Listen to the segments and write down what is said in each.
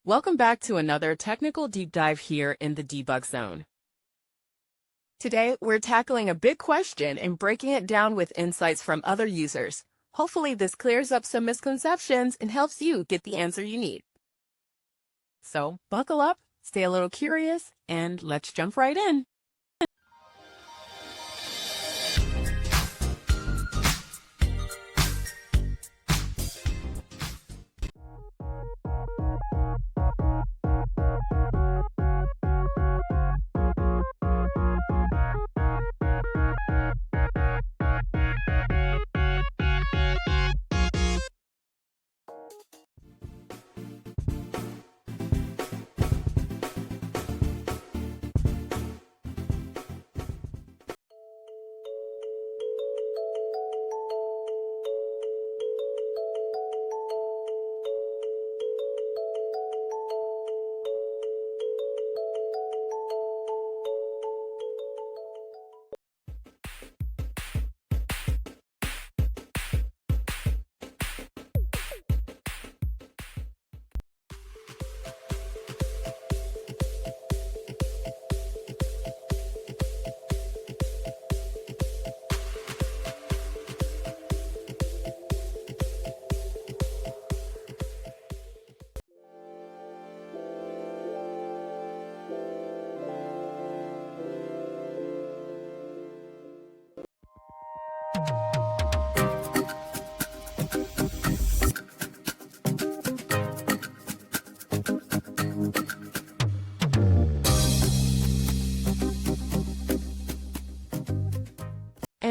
Welcome back to another technical deep dive here in the debug zone. Today, we're tackling a big question and breaking it down with insights from other users. Hopefully, this clears up some misconceptions and helps you get the answer you need. So, buckle up, stay a little curious, and let's jump right in.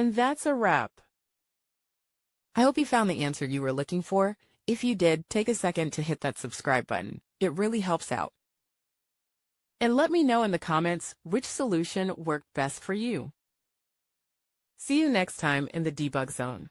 And that's a wrap. I hope you found the answer you were looking for. If you did, take a second to hit that subscribe button. It really helps out. And let me know in the comments which solution worked best for you. See you next time in the debug zone.